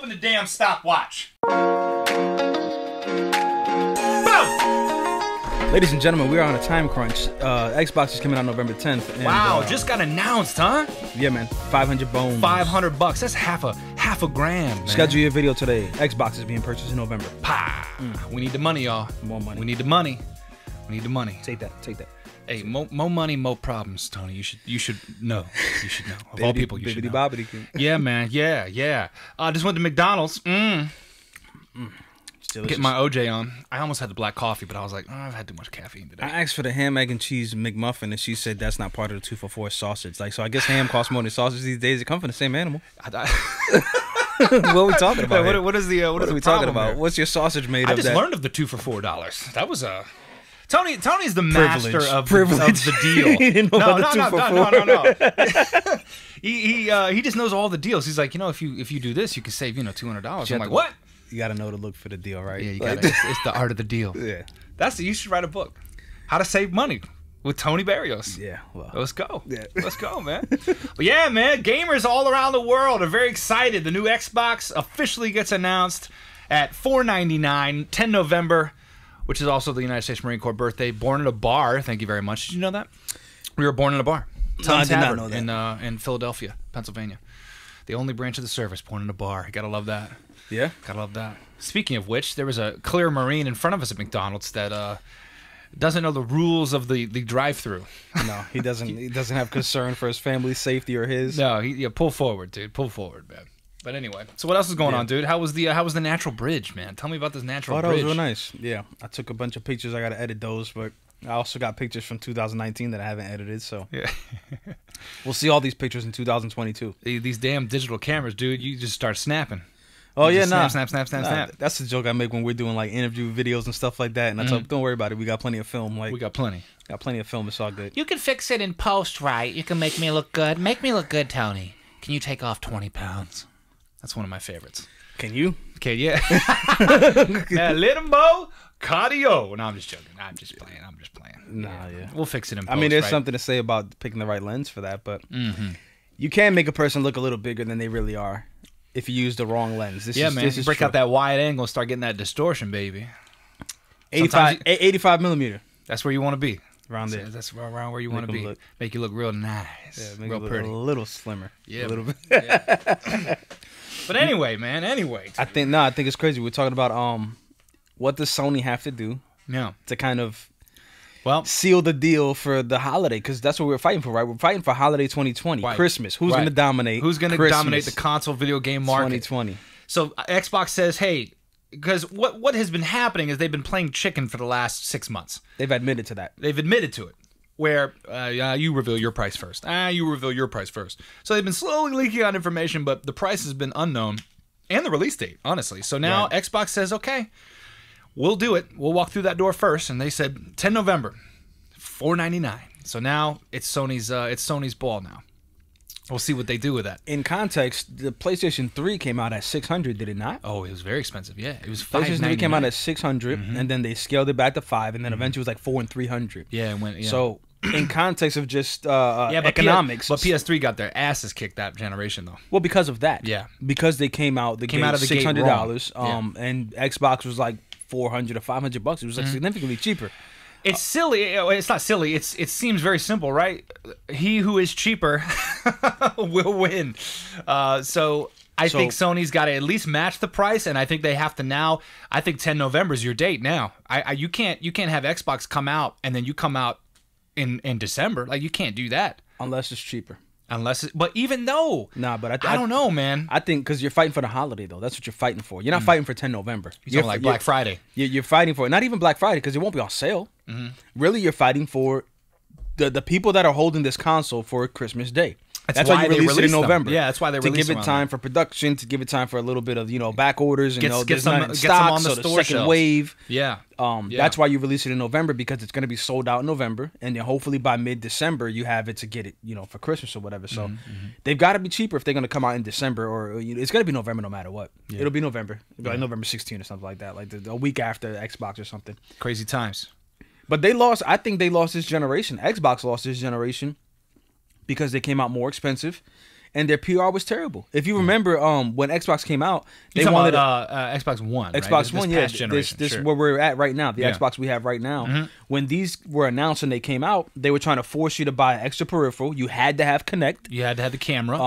open the damn stopwatch. Ladies and gentlemen, we are on a time crunch. Xbox is coming out November 10th. And, wow, just got announced, huh? Yeah, man. 500 bones. $500. That's half a grand, man. Schedule your video today. Xbox is being purchased in November. Pah. We need the money, y'all. More money. We need the money. We need the money. Take that. Take that. Hey, more money, more problems, Tony. You should know. You should know. Of all people, you should know. Bobbity. Yeah, man. Yeah. Just went to McDonald's. Getting my OJ on. I almost had the black coffee, but I was like, I've had too much caffeine today. I asked for the ham, egg, and cheese McMuffin, and she said that's not part of the 2-for-4 sausage. Like, so I guess ham costs more than sausage these days. It come from the same animal. What are we talking about? What are we talking about? Here? What's your sausage made of? I just learned of the 2 for $4. That was a Tony's the master of the deal. He didn't know about the 2 for $4. He just knows all the deals. He's like, if you do this, you can save $200. I'm like, what? You gotta know to look for the deal, right? Yeah, you gotta. It's the art of the deal. Yeah, you should write a book, How to Save Money with Tony Barrios. Yeah, well, let's go. Yeah, let's go, man. But yeah, man, gamers all around the world are very excited. The new Xbox officially gets announced at $499, 10 November, which is also the United States Marine Corps birthday. Born in a bar. Thank you very much. Did you know that? We were born in a bar. No, I did not know that. In Philadelphia, Pennsylvania. The only branch of the service born in a bar. You gotta love that. Yeah, gotta love that. Speaking of which, there was a clear Marine in front of us at McDonald's that doesn't know the rules of the drive-through. No, he doesn't. He doesn't have concern for his family's safety or his. No, pull forward, dude. Pull forward, man. But anyway, so what else is going on, dude? How was the natural bridge, man? Tell me about this natural bridge. That was real nice. Yeah, I took a bunch of pictures. I gotta edit those, but I also got pictures from 2019 that I haven't edited. So yeah, we'll see all these pictures in 2022. These damn digital cameras, dude. You just start snapping. Oh yeah, snap. That's the joke I make when we're doing like interview videos and stuff like that. And I tell them, don't worry about it. We got plenty of film. Like we got plenty of film. It's all good. You can fix it in post, right? You can make me look good. Make me look good, Tony. Can you take off 20 pounds? That's one of my favorites. Can you? Okay, yeah. Now, little Mo, cardio. No, I'm just joking. I'm just playing. Nah, yeah. We'll fix it in post. I mean, there's something to say about picking the right lens for that, but you can make a person look a little bigger than they really are if you use the wrong lens. This is break out that wide angle and start getting that distortion, baby. 85 millimeter. That's where you want to be. Around there. That's around where you want to be. Make you look real nice. Yeah, make real you look pretty. a little slimmer. Yeah. A little bit. Yeah. But anyway, man. I think it's crazy. We're talking about what does Sony have to do to kind of seal the deal for the holiday, because that's what we're fighting for, right? We're fighting for holiday 2020, right. Christmas. Who's going to dominate? Who's going to dominate the console video game market? 2020. So Xbox says, hey, because what has been happening is they've been playing chicken for the last 6 months. They've admitted to that. They've admitted to it. Where you reveal your price first. You reveal your price first. So they've been slowly leaking out information, but the price has been unknown, and the release date, honestly. So now Xbox says, okay, we'll do it. We'll walk through that door first, and they said 10 November, $499. So now it's Sony's ball now. We'll see what they do with that. In context, the PlayStation 3 came out at $600, did it not? Oh, it was very expensive. Yeah, it was $599. PlayStation 3 came out at $600, and then they scaled it back to $500, and then eventually it was like $400 and $300. Yeah, it went. Yeah. So in context of just economics, but PS3 got their asses kicked that generation though. Well, because of that. Yeah, because they came out of the $600, and Xbox was like $400 or $500. It was like significantly cheaper. It's silly. It's not silly. It seems very simple, right? He who is cheaper will win. So I think Sony's got to at least match the price, and I think they have to now. I think 10 November is your date now. You can't have Xbox come out and then you come out in December. Like, you can't do that unless it's cheaper. But even though, but I don't know, man. I think because you're fighting for the holiday, though. That's what you're fighting for. You're not fighting for 10 November. You're like Black Friday. You're fighting for not even Black Friday, because it won't be on sale. Really, you're fighting for the people that are holding this console for Christmas Day. That's why you release it in November. Yeah, that's why they release it. To give it time for production, to give it time for a little bit of back orders, and get some on the store second shelves. wave. Yeah. That's why you release it in November, because it's going to be sold out in November, and then hopefully by mid-December you have it to get it, for Christmas or whatever. So they've got to be cheaper if they're going to come out in December, or it's going to be November no matter what. Yeah. It'll be November. It'll be like November 16 or something like that, like a week after Xbox or something. Crazy times. But I think they lost this generation. Xbox lost this generation because they came out more expensive. and their PR was terrible. If you remember, when Xbox came out, they You're wanted talking about, Xbox One. Xbox right? One, this yeah. past generation, This sure. where we're at right now. The Yeah. Xbox we have right now. When these were announced and they came out, they were trying to force you to buy an extra peripheral. You had to have Kinect. You had to have the camera,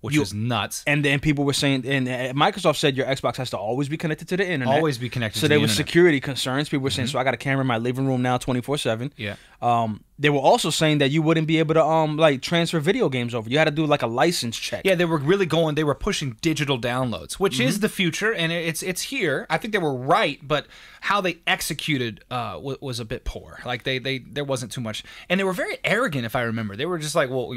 which was nuts. And then people were saying, and Microsoft said your Xbox has to always be connected to the internet. Always be connected So to there the was internet. security concerns. People were saying, so I got a camera in my living room now 24/7. Yeah. They were also saying that you wouldn't be able to like transfer video games over. You had to do like a license check. Yeah, they were really going. They were pushing digital downloads, which is the future, and it's here. I think they were right, but how they executed was a bit poor. Like there wasn't too much, and they were very arrogant. If I remember, they were just like, well,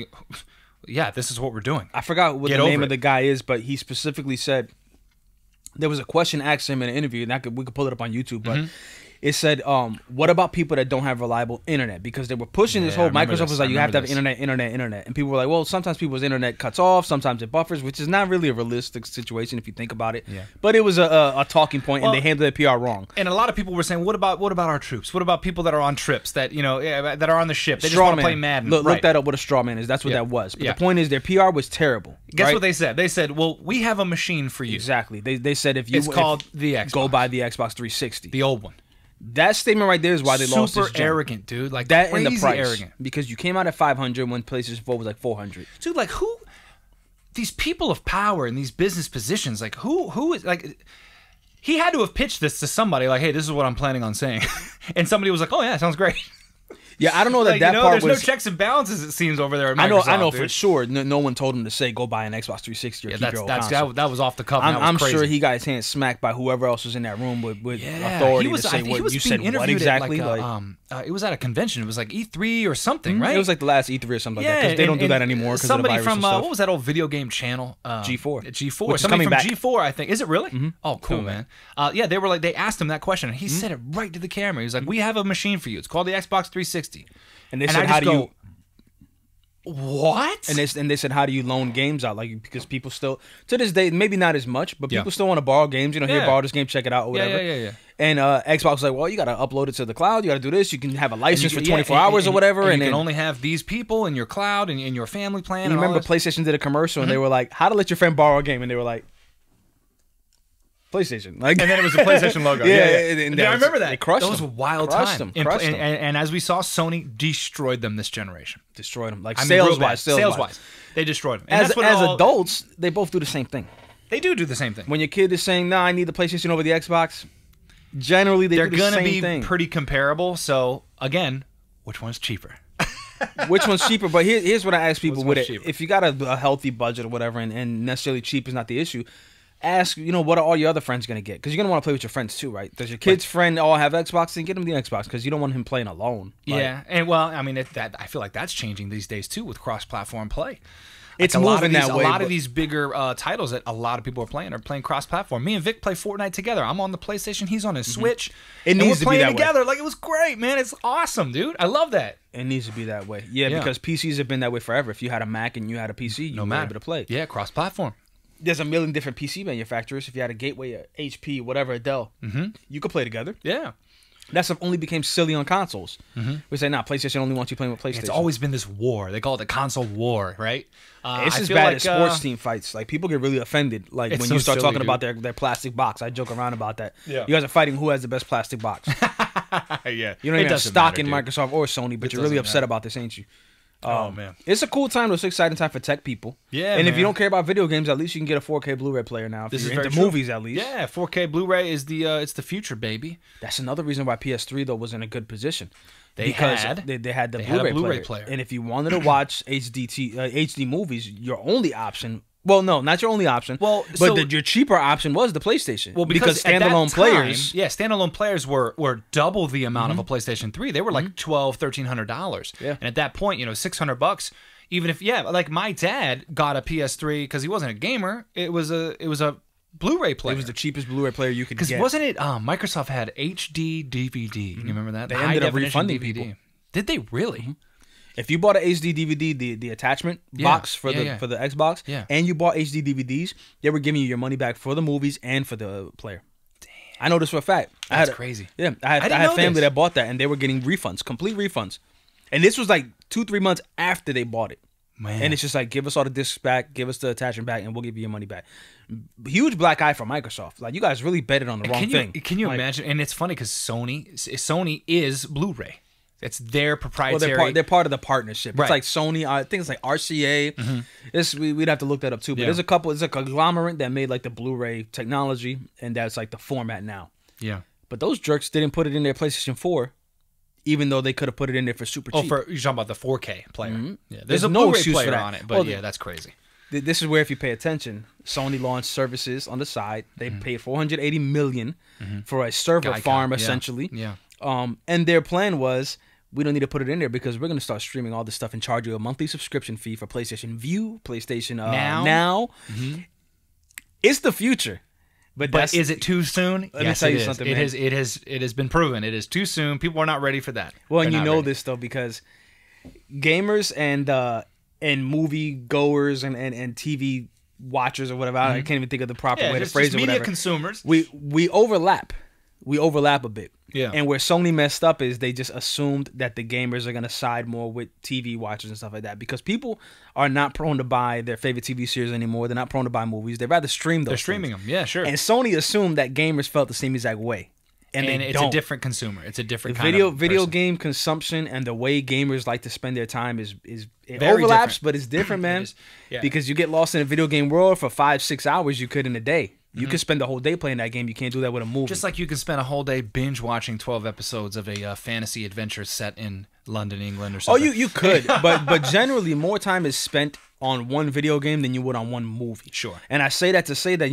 yeah, this is what we're doing. I forgot what Get the name over of the guy is, but he specifically said there was a question asked him in an interview, and we could pull it up on YouTube, but. It said, what about people that don't have reliable internet? Because they were pushing this Yeah, whole, I remember Microsoft this. was like, I you have to have remember internet. And people were like, well, sometimes people's internet cuts off, sometimes it buffers, which is not really a realistic situation if you think about it. Yeah. But it was a talking point, and they handled their PR wrong. And a lot of people were saying, what about our troops? What about people that are on trips that that are on the ship? They just Straw want to man. play Madden. Look Right. that up, what a straw man is. That's what Yeah. that was. But Yeah. the point is, their PR was terrible. Guess right? what they said? They said, well, we have a machine for you. Exactly. They said if you It's called the Xbox. go buy the Xbox 360. The old one. That statement right there is why they lost this Super jump. arrogant, dude. Like That crazy and the price, arrogant. because you came out at 500 when PlayStation 4 was like 400. Dude, like who? These people of power in these business positions, like who is like? He had to have pitched this to somebody, like, hey, this is what I'm planning on saying, and somebody was like, oh yeah, sounds great. Yeah, I don't know that Like, that part there's was. no checks and balances. It seems over there. At I know Microsoft, for dude. sure. No one told him to say go buy an Xbox 360 or Yeah, keep your old that's console. that was off the cuff. and that was I'm crazy. sure he got his hands smacked by whoever else was in that room with Yeah, authority he was, to I say think what he was you being said. What interviewed exactly? at it was at a convention. It was like E3 or something, right? It was like the last E3 or something like that. Yeah, Because they don't do and that anymore because of the somebody virus from and stuff. what was that old video game channel? G4. G4. Which is Somebody coming from back. G4, I think. Is it really? Oh, cool, Coming man. Yeah, they were like, they asked him that question, and he said it right to the camera. He was like, "We have a machine for you. It's called the Xbox 360." And they And said, I how just do you? go, what? And they said, how do you loan games out? Like, because people still, to this day, maybe not as much, but Yeah. people still want to borrow games. Here, Yeah. borrow this game, check it out, or whatever. Yeah. And Xbox was like, well, you got to upload it to the cloud. You got to do this. You can have a license for Yeah, 24 hours or whatever. And And you then can only have these people in your cloud and in your family plan. you And remember all this. PlayStation did a commercial, and they were like, how to let your friend borrow a game. And they were like, PlayStation. Like, And then it was the PlayStation logo. Yeah, And I remember that. They crushed That was a them. wild Crushed time. them, crushed them. And as we saw, Sony destroyed them this generation. destroyed them. Like, I mean, real sales bad. wise, Sales-wise, they destroyed them. And As that's what it all- adults, they both do the same thing. they do the same thing. When your kid is saying, "No, I need the PlayStation over the Xbox," generally They're do the gonna same be thing. pretty comparable. So again, which one's cheaper? Which one's cheaper? But here's what I ask people Which with one's it: cheaper? if you got a healthy budget or whatever, and necessarily cheap is not the issue, ask, what are all your other friends gonna get? Because you're gonna want to play with your friends too, right? Does your kid's friend all have Xbox? Then get him the Xbox because you don't want him playing alone. Like, Yeah, and well, I mean, I feel like that's changing these days too with cross-platform play. It's Like, a lot of moving these, that way, A lot but- of these bigger titles that a lot of people are playing cross-platform. Me and Vic play Fortnite together. I'm on the PlayStation. He's on his Switch. It and needs we're to be playing that way. together. Like, it was great, man. It's awesome, dude. I love that. It needs to be that way. Yeah, Yeah. because PCs have been that way forever. If you had a Mac and you had a PC, you were able to play. Yeah, cross-platform. There's a million different PC manufacturers. If you had a Gateway, a HP, whatever, a Dell, you could play together. Yeah. That stuff only became silly on consoles. We say, PlayStation only wants you playing with PlayStation. It's always been this war. They call it the console war, right? It's I as feel bad like, as sports team fights. Like, people get really offended. Like, It's when so you start silly, talking dude. about their plastic box. I joke around about that. Yeah. You guys are fighting who has the best plastic box. Yeah. You don't It even have doesn't stock matter, in dude. Microsoft or Sony, but It you're really doesn't upset matter. about this, ain't you? Oh, man. It's a cool time. It's an exciting time for tech people. Yeah, And if man. you don't care about video games, at least you can get a 4K Blu-ray player now. If This you're is very into true. movies, at least. Yeah, 4K Blu-ray is it's the future, baby. That's another reason why PS3 though was in a good position. They because had they had the they had a Blu-ray, Blu-ray player. player. And if you wanted to watch HD movies, your only option. Well, no, not your only option. Well, but so- your cheaper option was the PlayStation. Well, because at that standalone time, players. yeah, standalone players were double the amount of a PlayStation 3. They were like $1,200-$1,300. Yeah. And at that point, $600. Even if like my dad got a PS3 because he wasn't a gamer. It was a Blu-ray player. It was the cheapest Blu-ray player you could because get. wasn't it Microsoft had HD DVD? You remember that? They The ended up high-definition refunding DVD. people. Did they really? If you bought an HD DVD, the attachment box for the Xbox, Yeah. and you bought HD DVDs, they were giving you your money back for the movies and for the player. Damn. I know this for a fact. That's crazy. Yeah, I didn't had know family this. that bought that, and they were getting refunds, complete refunds. And this was like 2-3 months after they bought it. Man. And it's just like, give us all the discs back, give us the attachment back, and we'll give you your money back. Huge black eye from Microsoft. Like, you guys really betted on the wrong thing. Can you imagine? And it's funny because Sony is Blu-ray. It's their proprietary. Well, they're part of the partnership. Right. It's like Sony. I think it's like RCA. We'd have to look that up too. But Yeah. there's a couple. It's a conglomerate that made like the Blu-ray technology, and that's like the format now. Yeah. But those jerks didn't put it in their PlayStation 4, even though they could have put it in there for super cheap. You're talking about the 4K player. Yeah. There's a no Blu-ray excuse player for that. on it, but Well, yeah, that's crazy. This is where, if you pay attention, Sony launched services on the side. They paid $480 million for a server farm, essentially. Yeah. And their plan was, we don't need to put it in there because we're going to start streaming all this stuff and charge you a monthly subscription fee for PlayStation View, PlayStation Now. It's the future. But is it too soon? Let me tell you something, man. It has been proven. It is too soon. People are not ready for that. Well, and They're you not know ready. this, though, because gamers and movie goers and TV watchers or whatever, I can't even think of the proper way to phrase it. Media Whatever. consumers. We overlap. We overlap a bit. Yeah. And where Sony messed up is they just assumed that the gamers are going to side more with TV watchers and stuff like that, because people are not prone to buy their favorite TV series anymore. They're not prone to buy movies. They'd rather stream those. They're streaming them. Yeah, sure. And Sony assumed that gamers felt the same exact way. And they it's don't. a different consumer. It's a different The kind video of person. game consumption and the way gamers like to spend their time is it Very overlaps, different. but it's different, man. is, yeah. Because you get lost in a video game world for 5-6 hours, you could in a day. You could spend the whole day playing that game. You can't do that with a movie. Just like you can spend a whole day binge watching 12 episodes of a fantasy adventure set in London, England, or oh, something. you could, but generally more time is spent on one video game than you would on one movie. Sure. And I say that to say that,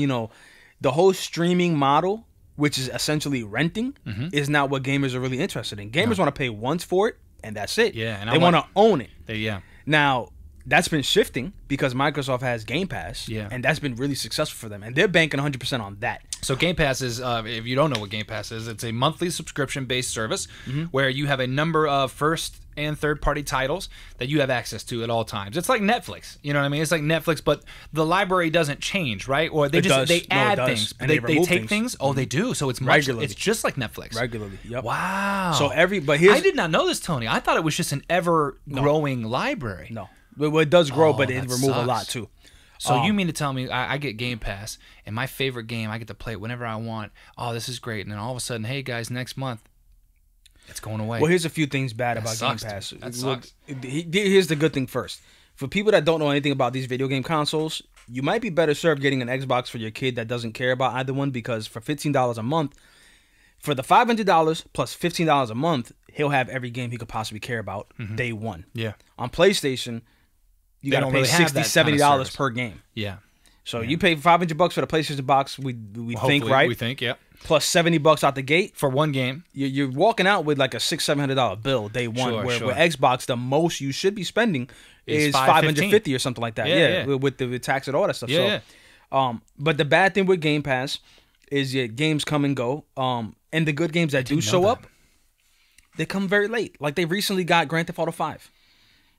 the whole streaming model, which is essentially renting, is not what gamers are really interested in. Gamers want to pay once for it, and that's it. Yeah, and they want to own it. Yeah. Now, that's been shifting because Microsoft has Game Pass, and that's been really successful for them, and they're banking 100% on that. So Game Pass is, if you don't know what Game Pass is, it's a monthly subscription-based service where you have a number of first and third-party titles that you have access to at all times. It's like Netflix, you know what I mean? It's like Netflix, but the library doesn't change, right? Or they add things. And they remove take things. Oh, they do. So it's Regularly. It's just like Netflix. Regularly, yep. Wow. So but here's I did not know this, Tony. I thought it was just an ever-growing library. no. Well, it does grow, but it that remove a sucks. lot too. So you mean to tell me I get Game Pass, and my favorite game, I get to play it whenever I want. Oh, this is great. And then all of a sudden, hey, guys, next month, it's going away. Well, here's a few things bad about Game sucks, Pass. dude. That sucks. Here's the good thing first. For people that don't know anything about these video game consoles, you might be better served getting an Xbox for your kid that doesn't care about either one, because for $15 a month, for the $500 plus $15 a month, he'll have every game he could possibly care about day one. Yeah. On PlayStation, you They got to don't pay really have $60, that kind of $70 service. per game. Yeah. So you pay $500 for the PlayStation box, we think, right? We think, yeah. Plus $70 out the gate. For one game. You're walking out with like a $600-700 bill day one. Sure, where sure. Xbox, the most you should be spending is $515 $550 or something like that. Yeah. With the tax and all that stuff. Yeah, So, but the bad thing with Game Pass is your games come and go. And the good games that do show up, they come very late. Like they recently got Grand Theft Auto 5.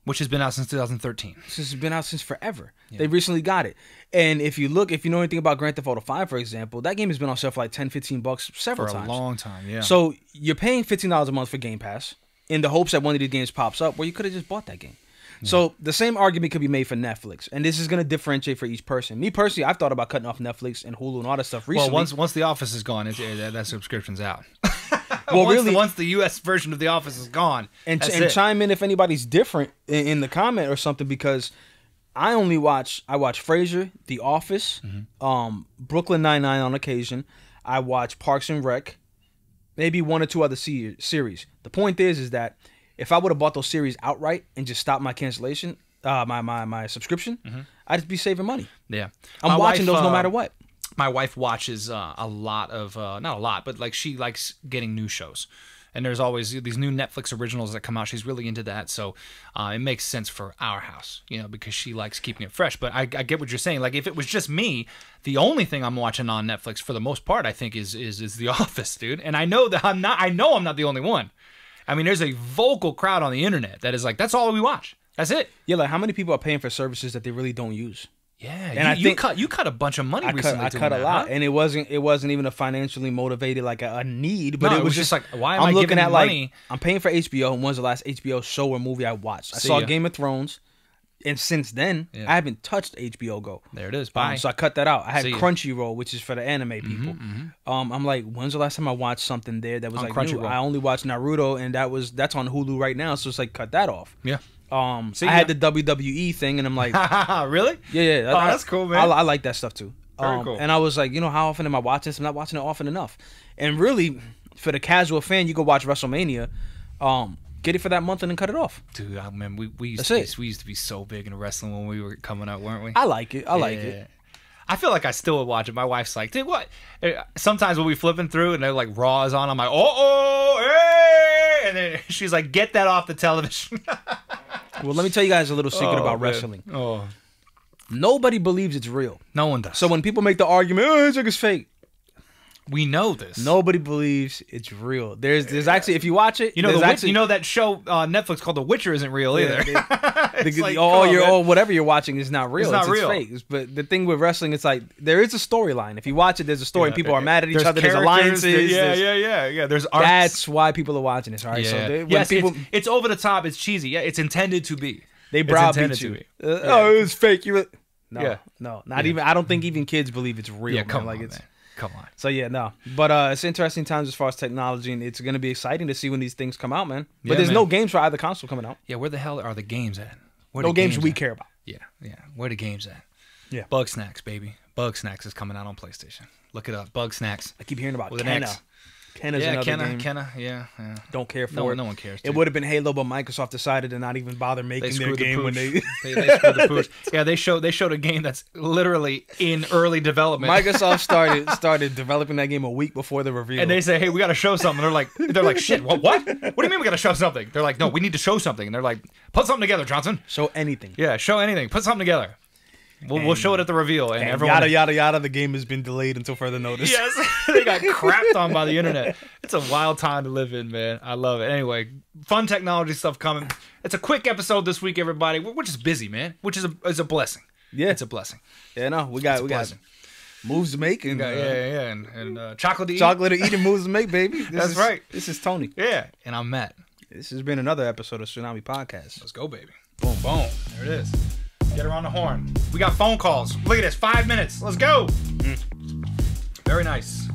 Which has been out since 2013. This has been out since forever. Yeah. They recently got it. And if you know anything about Grand Theft Auto 5, for example, that game has been on sale for like $10-15 several times. For a long time, yeah. So you're paying $15 a month for Game Pass in the hopes that one of these games pops up where you could have just bought that game. Yeah. So the same argument could be made for Netflix. And this is going to differentiate for each person. Me personally, I've thought about cutting off Netflix and Hulu and all that stuff recently. Well, once The Office is gone, that subscription's out. Well, once the U.S. version of The Office is gone, and chime in if anybody's different in the comment or something, because I watch Frasier, The Office, Brooklyn Nine-Nine on occasion. I watch Parks and Rec, maybe one or two other series. The point is that if I would have bought those series outright and just stopped my cancellation, my subscription, I'd just be saving money. Yeah, I'm watching those no matter what. My wife watches a lot of, not a lot, but like she likes getting new shows. And there's always these new Netflix originals that come out. She's really into that. So it makes sense for our house, because she likes keeping it fresh. But I get what you're saying. Like if it was just me, the only thing I'm watching on Netflix for the most part, I think, is The Office, dude. And I know that I'm not the only one. I mean, there's a vocal crowd on the internet that is like, that's all we watch. That's it. Yeah, like how many people are paying for services that they really don't use? Yeah, and you cut a bunch of money recently. I cut a lot, and it wasn't even a financially motivated like a need, but it was just like, why am I looking giving at money? Like I'm paying for HBO, and when's the last HBO show or movie I watched? I saw Game of Thrones. And since then, I haven't touched HBO Go. There it is. Bye. So I cut that out. I had See ya. Crunchyroll, which is for the anime people. I'm like, when's the last time I watched something there that was On like new? Crunchyroll. I only watched Naruto, and that's on Hulu right now. So it's like, cut that off. Yeah. I had the WWE thing, and I'm like, really? yeah. Oh, that's cool, man. I like that stuff too. Very cool. And I was like, how often am I watching this? I'm not watching it often enough. And really, for the casual fan, you go watch WrestleMania. Get it for that month and then cut it off. Dude, I remember we used to be so big in wrestling when we were coming up, weren't we? I like it. I like it. I feel like I still would watch it. My wife's like, dude, what? Sometimes when we flipping through and they're like Raw is on, I'm like, hey! And then she's like, get that off the television. Well, let me tell you guys a little secret about wrestling. Oh, nobody believes it's real. no one does. So when people make the argument, it's like it's fake. We know this. Nobody believes it's real. There's actually, if you watch it, You know, that show on Netflix called The Witcher isn't real either. Whatever you're watching is not real. It's not real. It's fake. But the thing with wrestling, it's like there is a storyline. If you watch it, there's a story. And people are mad at each other. There's alliances. Yeah. There's arcs. That's why people are watching this. All right. Yeah. So people, it's over the top. It's cheesy. Yeah, it's intended to be. they browbeat you. Oh, it was fake. Not even. I don't think even kids believe it's real. Yeah, come man. on, man. Come on. So yeah, no. But it's interesting times as far as technology, and it's gonna be exciting to see when these things come out, man. But there's no games for either console coming out. Yeah, where the hell are the games at? No games we care about. Yeah. Where the games at? Yeah. Bug Snacks, baby. Bug Snacks is coming out on PlayStation. Look it up. Bug Snacks. I keep hearing about With an Kenna. X. Kenna's another game. Kenna. Yeah. Don't care for it. No one cares. It would have been Halo, but Microsoft decided to not even bother making their game when they they screwed the pooch. Yeah, they showed a game that's literally in early development. Microsoft started developing that game a week before the reveal. And they say, "Hey, we got to show something." They're like, "Shit, what? What do you mean we got to show something?" They're like, "No, we need to show something." And they're like, "Put something together, Johnson." Show anything. Yeah, show anything. Put something together. We'll show it at the reveal, and everyone yada. The game has been delayed until further notice. Yes, they got crapped on by the internet. It's a wild time to live in, man. I love it. Anyway, fun technology stuff coming. It's a quick episode this week, everybody. We're just busy, man, which is a blessing. Yeah, it's a blessing. Yeah, no, we got moves to make and and chocolate to eat. Chocolate to eat and moves to make, baby. That's right. This is Tony. Yeah, and I'm Matt. This has been another episode of Tsunami Podcast. Let's go, baby. Boom, boom. There it is. Get her on the horn. We got phone calls. Look at this. 5 minutes. Let's go. Very nice.